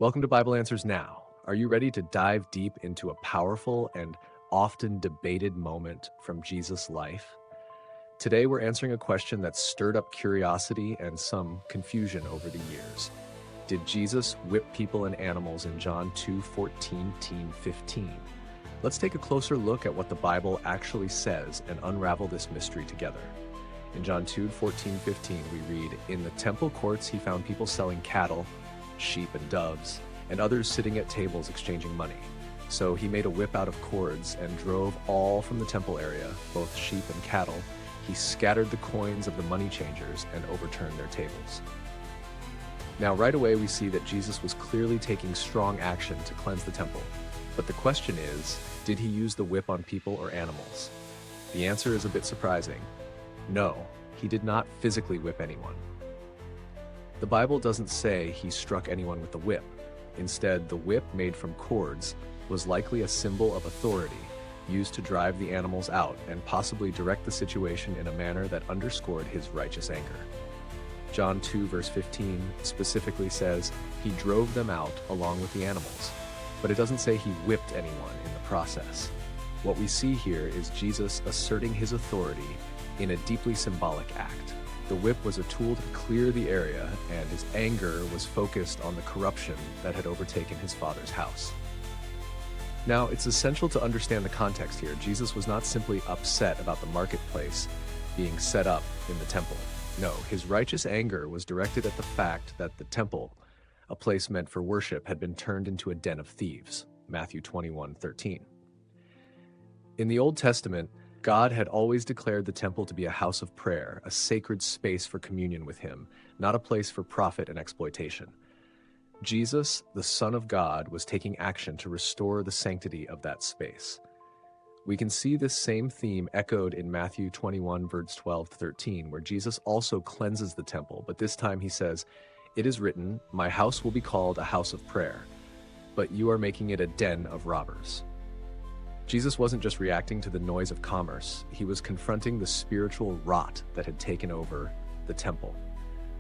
Welcome to Bible Answers Now. Are you ready to dive deep into a powerful and often debated moment from Jesus' life? Today we're answering a question that stirred up curiosity and some confusion over the years. Did Jesus whip people and animals in John 2:14-15? Let's take a closer look at what the Bible actually says and unravel this mystery together. In John 2:14-15 we read, "In the temple courts he found people selling cattle, sheep and doves, and others sitting at tables exchanging money. So he made a whip out of cords and drove all from the temple area, both sheep and cattle. He scattered the coins of the money changers and overturned their tables." Now right away we see that Jesus was clearly taking strong action to cleanse the temple. But the question is, did he use the whip on people or animals? The answer is a bit surprising. No, he did not physically whip anyone. The Bible doesn't say he struck anyone with the whip. Instead, the whip, made from cords, was likely a symbol of authority, used to drive the animals out and possibly direct the situation in a manner that underscored his righteous anger. John 2 verse 15 specifically says he drove them out along with the animals, but it doesn't say he whipped anyone in the process. What we see here is Jesus asserting his authority in a deeply symbolic act. The whip was a tool to clear the area, and his anger was focused on the corruption that had overtaken his father's house. Now, it's essential to understand the context here. Jesus was not simply upset about the marketplace being set up in the temple. No, his righteous anger was directed at the fact that the temple, a place meant for worship, had been turned into a den of thieves. Matthew 21:13. In the Old Testament, God had always declared the temple to be a house of prayer, a sacred space for communion with him, not a place for profit and exploitation. Jesus, the Son of God, was taking action to restore the sanctity of that space. We can see this same theme echoed in Matthew 21, verse 12-13, where Jesus also cleanses the temple, but this time he says, "It is written, 'My house will be called a house of prayer,' but you are making it a den of robbers." Jesus wasn't just reacting to the noise of commerce, he was confronting the spiritual rot that had taken over the temple.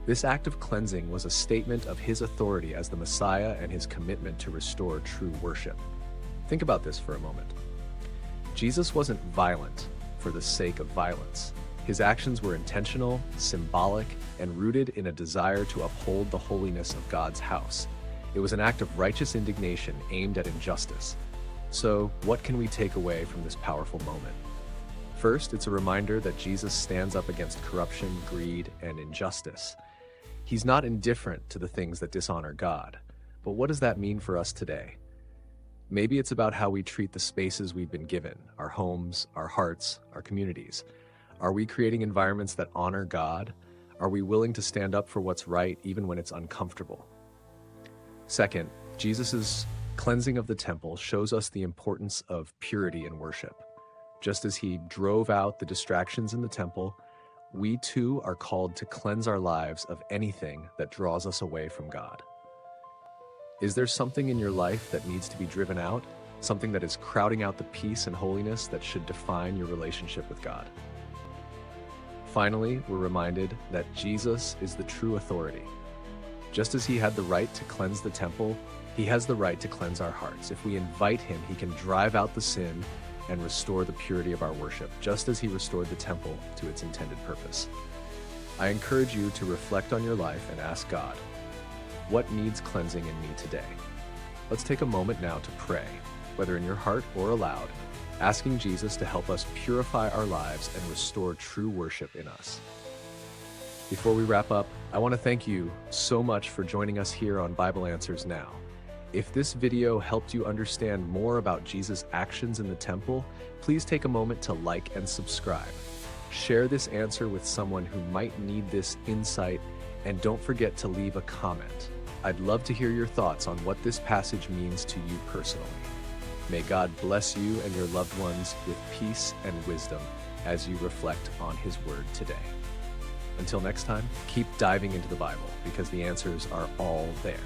This act of cleansing was a statement of his authority as the Messiah and his commitment to restore true worship. Think about this for a moment. Jesus wasn't violent for the sake of violence. His actions were intentional, symbolic, and rooted in a desire to uphold the holiness of God's house. It was an act of righteous indignation aimed at injustice. So, what can we take away from this powerful moment? First, it's a reminder that Jesus stands up against corruption, greed, and injustice. He's not indifferent to the things that dishonor God. But what does that mean for us today? Maybe it's about how we treat the spaces we've been given, our homes, our hearts, our communities. Are we creating environments that honor God? Are we willing to stand up for what's right even when it's uncomfortable? Second, Jesus' cleansing of the temple shows us the importance of purity in worship. Just as he drove out the distractions in the temple, we too are called to cleanse our lives of anything that draws us away from God. Is there something in your life that needs to be driven out? Something that is crowding out the peace and holiness that should define your relationship with God? Finally, we're reminded that Jesus is the true authority. Just as he had the right to cleanse the temple, he has the right to cleanse our hearts. If we invite him, he can drive out the sin and restore the purity of our worship, just as he restored the temple to its intended purpose. I encourage you to reflect on your life and ask God, what needs cleansing in me today? Let's take a moment now to pray, whether in your heart or aloud, asking Jesus to help us purify our lives and restore true worship in us. Before we wrap up, I want to thank you so much for joining us here on Bible Answers Now. If this video helped you understand more about Jesus' actions in the temple, please take a moment to like and subscribe. Share this answer with someone who might need this insight, and don't forget to leave a comment. I'd love to hear your thoughts on what this passage means to you personally. May God bless you and your loved ones with peace and wisdom as you reflect on his word today. Until next time, keep diving into the Bible because the answers are all there.